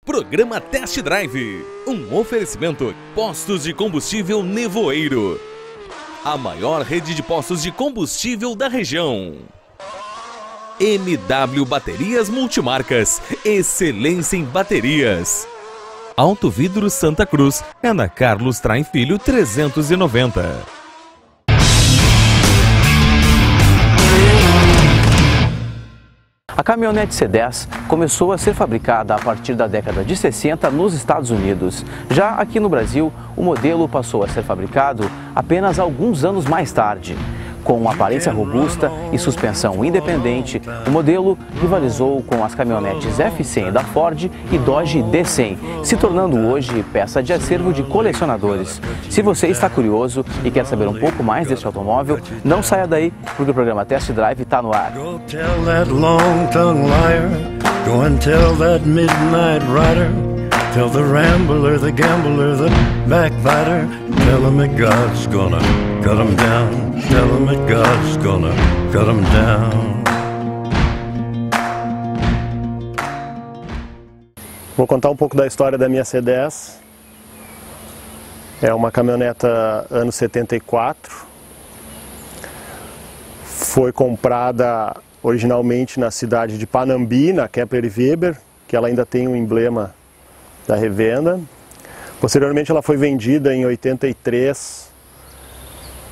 Programa Test Drive, um oferecimento Postos de Combustível Nevoeiro, a maior rede de postos de combustível da região. MW Baterias Multimarcas, excelência em baterias. Auto Vidro Santa Cruz, é na Carlos Traem Filho 390. A caminhonete C10 começou a ser fabricada a partir da década de 60 nos Estados Unidos. Já aqui no Brasil, o modelo passou a ser fabricado apenas alguns anos mais tarde. Com aparência robusta e suspensão independente, o modelo rivalizou com as caminhonetes F100 da Ford e Dodge D100, se tornando hoje peça de acervo de colecionadores. Se você está curioso e quer saber um pouco mais deste automóvel, não saia daí, porque o programa Test Drive está no ar. Tell the rambler, the gambler, the backbiter, tell him that God's gonna cut him down. Tell him that God's gonna cut him down. Vou contar um pouco da história da minha C10. É uma caminhoneta ano 74. Foi comprada originalmente na cidade de Panambi, na Kepler e Weber, que ela ainda tem um emblema da revenda. Posteriormente ela foi vendida em 83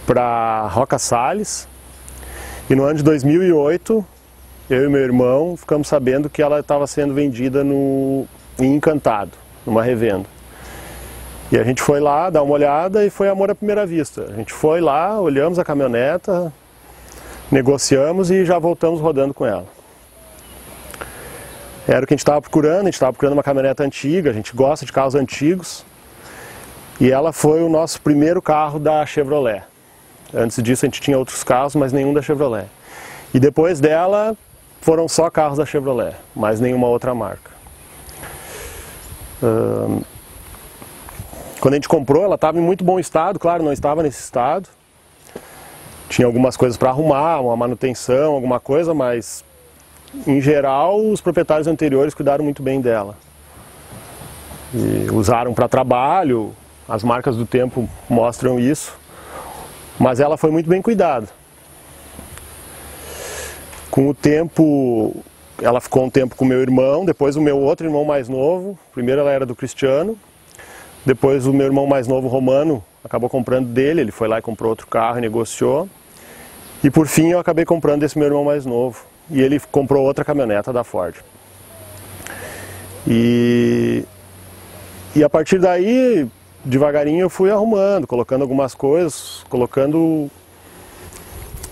para Roca Salles, e no ano de 2008 eu e meu irmão ficamos sabendo que ela estava sendo vendida em Encantado, numa revenda. E a gente foi lá dar uma olhada e foi amor à primeira vista. A gente foi lá, olhamos a caminhoneta, negociamos e já voltamos rodando com ela. Era o que a gente estava procurando uma caminhoneta antiga, a gente gosta de carros antigos. E ela foi o nosso primeiro carro da Chevrolet. Antes disso a gente tinha outros carros, mas nenhum da Chevrolet. E depois dela foram só carros da Chevrolet, mas nenhuma outra marca. Quando a gente comprou, ela estava em muito bom estado, claro, não estava nesse estado. Tinha algumas coisas para arrumar, uma manutenção, alguma coisa, mas em geral, os proprietários anteriores cuidaram muito bem dela. E usaram para trabalho, as marcas do tempo mostram isso, mas ela foi muito bem cuidada. Com o tempo, ela ficou um tempo com o meu irmão, depois o meu outro irmão mais novo. Primeiro ela era do Cristiano, depois o meu irmão mais novo, Romano, acabou comprando dele, ele foi lá e comprou outro carro e negociou. E por fim eu acabei comprando desse meu irmão mais novo. E ele comprou outra caminhoneta da Ford. E a partir daí, devagarinho eu fui arrumando, colocando algumas coisas,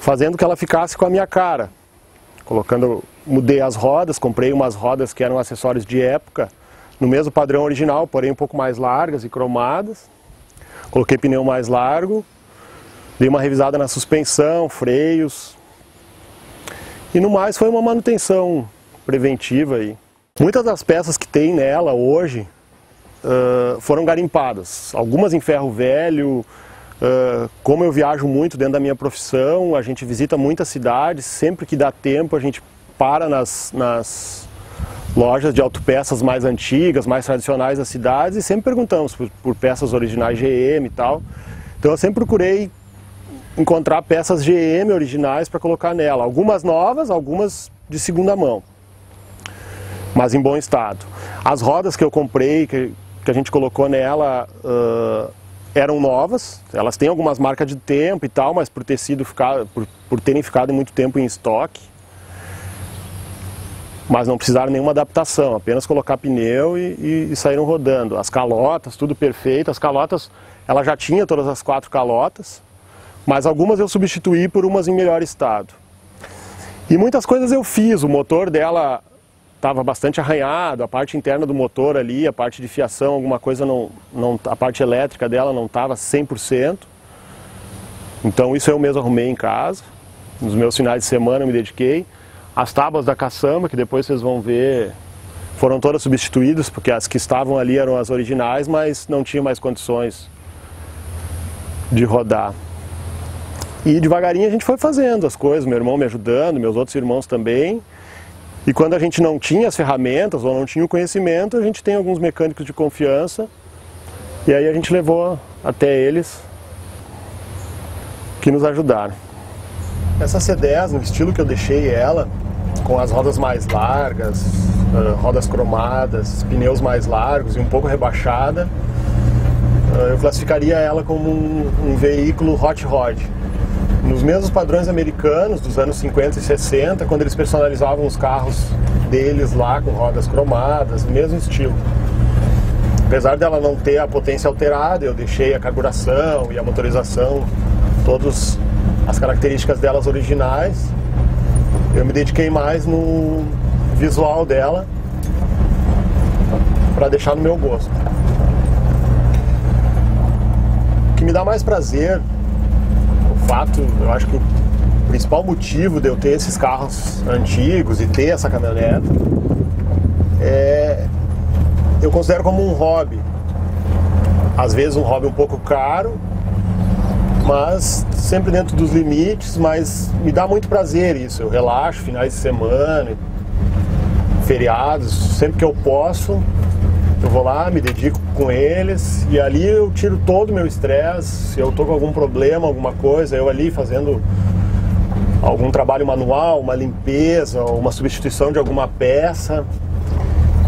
fazendo que ela ficasse com a minha cara. Mudei as rodas, comprei umas rodas que eram acessórios de época, no mesmo padrão original, porém um pouco mais largas e cromadas. Coloquei pneu mais largo, dei uma revisada na suspensão, freios. E no mais foi uma manutenção preventiva aí. Muitas das peças que tem nela hoje foram garimpadas. Algumas em ferro velho. Como eu viajo muito dentro da minha profissão, a gente visita muitas cidades. Sempre que dá tempo a gente para nas lojas de autopeças mais antigas, mais tradicionais das cidades, e sempre perguntamos por peças originais GM e tal. Então eu sempre procurei encontrar peças GM originais para colocar nela, algumas novas, algumas de segunda mão, mas em bom estado. As rodas que eu comprei, que a gente colocou nela, eram novas. Elas têm algumas marcas de tempo e tal, mas por terem ficado muito tempo em estoque, mas não precisaram nenhuma adaptação, apenas colocar pneu e saíram rodando. As calotas, tudo perfeito. As calotas, ela já tinha todas as 4 calotas, mas algumas eu substituí por umas em melhor estado. E muitas coisas eu fiz. O motor dela estava bastante arranhado, a parte interna do motor ali, a parte de fiação, alguma coisa a parte elétrica dela não estava 100%. Então isso eu mesmo arrumei em casa. Nos meus finais de semana eu me dediquei. As tábuas da caçamba, que depois vocês vão ver, foram todas substituídas, porque as que estavam ali eram as originais, mas não tinham mais condições de rodar. E devagarinho a gente foi fazendo as coisas, meu irmão me ajudando, meus outros irmãos também. E quando a gente não tinha as ferramentas ou não tinha o conhecimento, a gente tem alguns mecânicos de confiança e aí a gente levou até eles que nos ajudaram. Essa C10, no estilo que eu deixei ela, com as rodas mais largas, rodas cromadas, pneus mais largos e um pouco rebaixada, eu classificaria ela como um veículo hot rod. Nos mesmos padrões americanos dos anos 50 e 60, quando eles personalizavam os carros deles lá com rodas cromadas, mesmo estilo. Apesar dela não ter a potência alterada, eu deixei a carburação e a motorização, todas as características delas originais. Eu me dediquei mais no visual dela para deixar no meu gosto. O que me dá mais prazer, eu acho que o principal motivo de eu ter esses carros antigos e ter essa caminhoneta eu considero como um hobby. Às vezes um hobby um pouco caro, mas sempre dentro dos limites, mas me dá muito prazer isso. Eu relaxo finais de semana, feriados, sempre que eu posso, eu vou lá, me dedico com eles e ali eu tiro todo o meu estresse. Se eu tô com algum problema, alguma coisa, eu ali fazendo algum trabalho manual, uma limpeza, uma substituição de alguma peça,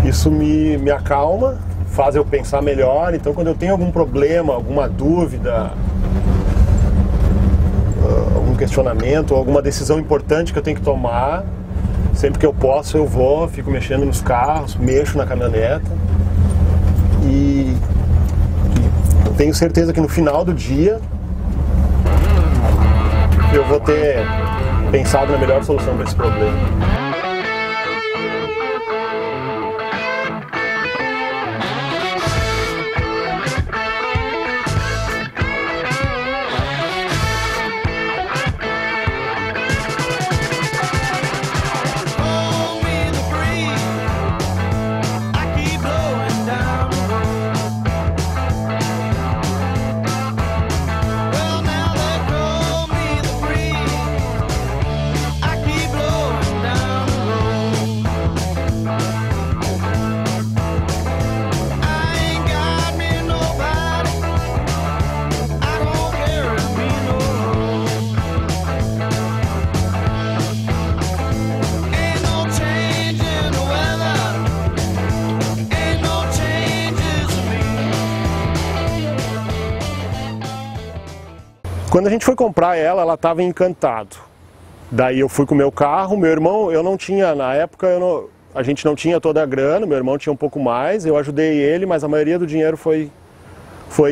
isso me acalma, faz eu pensar melhor. Então quando eu tenho algum problema, alguma dúvida, algum questionamento, alguma decisão importante que eu tenho que tomar, sempre que eu posso eu vou, fico mexendo nos carros, mexo na caminhoneta. E eu tenho certeza que no final do dia eu vou ter pensado na melhor solução para esse problema. Quando a gente foi comprar ela estava em Encantado. Daí eu fui com o meu carro, meu irmão, eu não tinha, na época a gente não tinha toda a grana, meu irmão tinha um pouco mais, eu ajudei ele, mas a maioria do dinheiro foi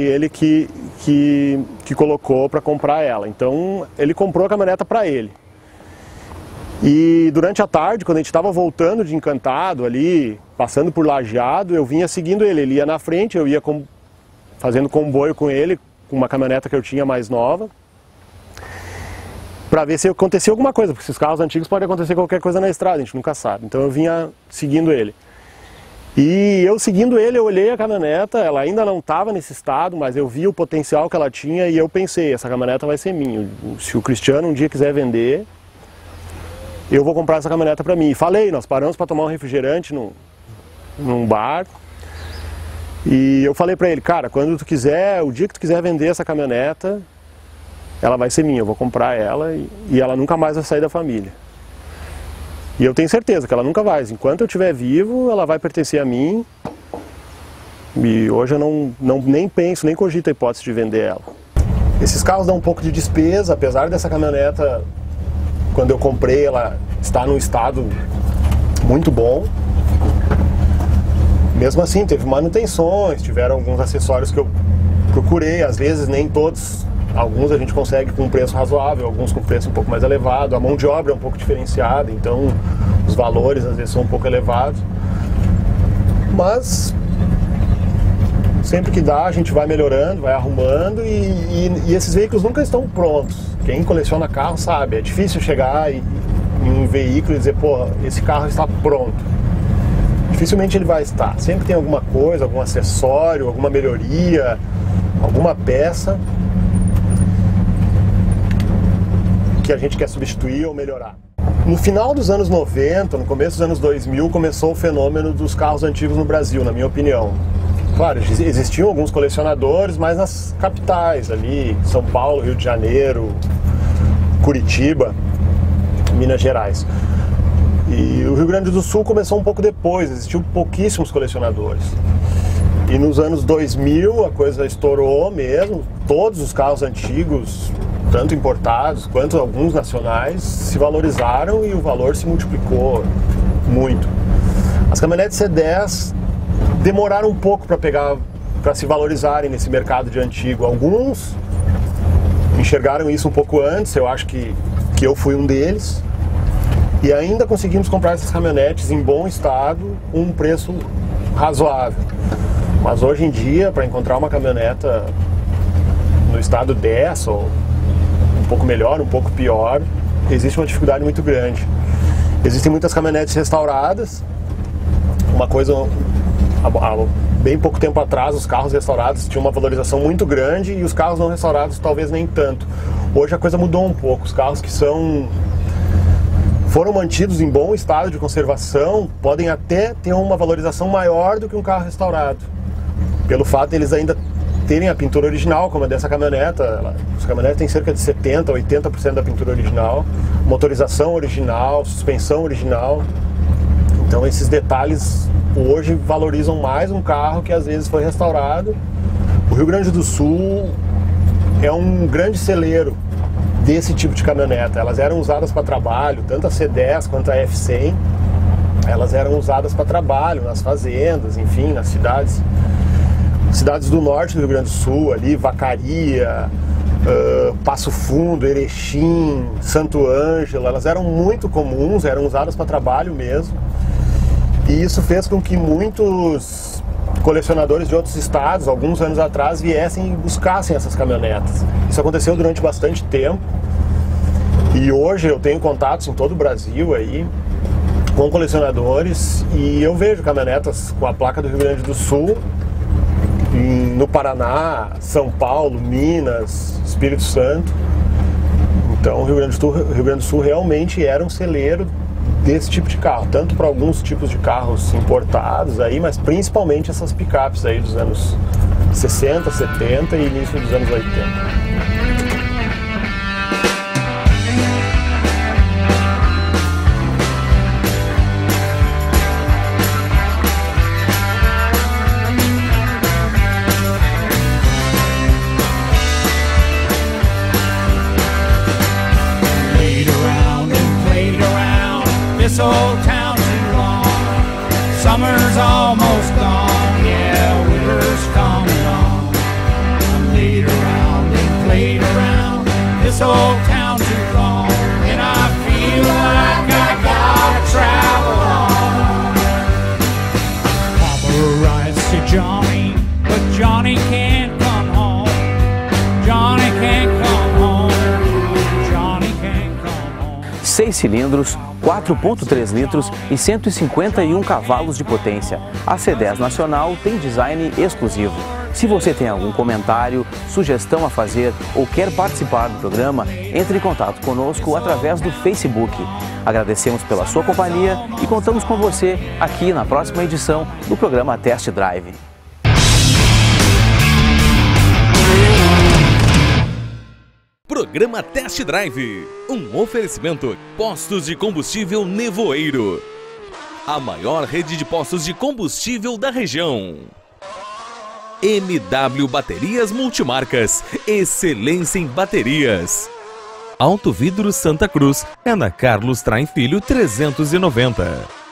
ele que colocou para comprar ela. Então ele comprou a caminhoneta para ele. E durante a tarde, quando a gente estava voltando de Encantado ali, passando por Lajeado, eu vinha seguindo ele. Ele ia na frente, eu ia fazendo comboio com ele, com uma caminhoneta que eu tinha mais nova, para ver se acontecia alguma coisa, porque esses carros antigos pode acontecer qualquer coisa na estrada, a gente nunca sabe. Então eu vinha seguindo ele. E eu seguindo ele, eu olhei a caminhoneta, ela ainda não estava nesse estado, mas eu vi o potencial que ela tinha e eu pensei, essa caminhoneta vai ser minha. Se o Cristiano um dia quiser vender, eu vou comprar essa caminhoneta para mim. E falei, nós paramos para tomar um refrigerante num bar. E eu falei pra ele, cara, quando tu quiser, o dia que tu quiser vender essa caminhoneta, ela vai ser minha, eu vou comprar ela e ela nunca mais vai sair da família. E eu tenho certeza que ela nunca vai, enquanto eu estiver vivo, ela vai pertencer a mim. E hoje eu nem penso, nem cogito a hipótese de vender ela. Esses carros dão um pouco de despesa, apesar dessa caminhoneta, quando eu comprei, ela está num estado muito bom. Mesmo assim, teve manutenções, tiveram alguns acessórios que eu procurei, às vezes nem todos, alguns a gente consegue com um preço razoável, alguns com preço um pouco mais elevado, a mão de obra é um pouco diferenciada, então os valores às vezes são um pouco elevados. Mas sempre que dá a gente vai melhorando, vai arrumando e esses veículos nunca estão prontos. Quem coleciona carro sabe, é difícil chegar em um veículo e dizer, pô, esse carro está pronto. Dificilmente ele vai estar, sempre tem alguma coisa, algum acessório, alguma melhoria, alguma peça que a gente quer substituir ou melhorar. No final dos anos 90, no começo dos anos 2000, começou o fenômeno dos carros antigos no Brasil, na minha opinião. Claro, existiam alguns colecionadores, mas nas capitais ali, São Paulo, Rio de Janeiro, Curitiba, Minas Gerais. E o Rio Grande do Sul começou um pouco depois, existiam pouquíssimos colecionadores. E nos anos 2000 a coisa estourou mesmo, todos os carros antigos, tanto importados quanto alguns nacionais, se valorizaram e o valor se multiplicou muito. As caminhonetes C10 demoraram um pouco para se valorizarem nesse mercado de antigo. Alguns enxergaram isso um pouco antes, eu acho que eu fui um deles. E ainda conseguimos comprar essas caminhonetes em bom estado, com um preço razoável. Mas hoje em dia, para encontrar uma caminhoneta no estado dessa, ou um pouco melhor, um pouco pior, existe uma dificuldade muito grande. Existem muitas caminhonetes restauradas. Uma coisa, há bem pouco tempo atrás, os carros restaurados tinham uma valorização muito grande e os carros não restaurados talvez nem tanto. Hoje a coisa mudou um pouco. Os carros que foram mantidos em bom estado de conservação podem até ter uma valorização maior do que um carro restaurado, pelo fato de eles ainda terem a pintura original, como a dessa caminhoneta. As caminhonetas têm cerca de 70% a 80% da pintura original, motorização original, suspensão original. Então esses detalhes hoje valorizam mais um carro que às vezes foi restaurado. O Rio Grande do Sul é um grande celeiro desse tipo de caminhoneta. Elas eram usadas para trabalho, tanto a C10 quanto a F100. Elas eram usadas para trabalho, nas fazendas, enfim, nas cidades do norte do Rio Grande do Sul, ali, Vacaria, Passo Fundo, Erechim, Santo Ângelo. Elas eram muito comuns, eram usadas para trabalho mesmo. E isso fez com que muitos colecionadores de outros estados, alguns anos atrás, viessem e buscassem essas caminhonetas. Isso aconteceu durante bastante tempo. E hoje eu tenho contatos em todo o Brasil aí, com colecionadores, e eu vejo caminhonetas com a placa do Rio Grande do Sul, no Paraná, São Paulo, Minas, Espírito Santo. Então o Rio Grande do Sul realmente era um celeiro desse tipo de carro, tanto para alguns tipos de carros importados aí, mas principalmente essas picapes aí dos anos 60, 70 e início dos anos 80. This old town too long. Summer's almost gone, yeah, winter's coming on. I laid around and played around this old town too long, and I feel like I gotta travel on. Papa writes to Johnny, but Johnny can't come home. Johnny can't come home. Johnny can't come home. 6 cilindros, 4.3 litros e 151 cavalos de potência. A C10 Nacional tem design exclusivo. Se você tem algum comentário, sugestão a fazer ou quer participar do programa, entre em contato conosco através do Facebook. Agradecemos pela sua companhia e contamos com você aqui na próxima edição do programa Test Drive. Programa Test Drive, um oferecimento Postos de Combustível Nevoeiro, a maior rede de postos de combustível da região. MW Baterias Multimarcas, excelência em baterias. Auto Vidros Santa Cruz, é na Carlos Traem Filho 390.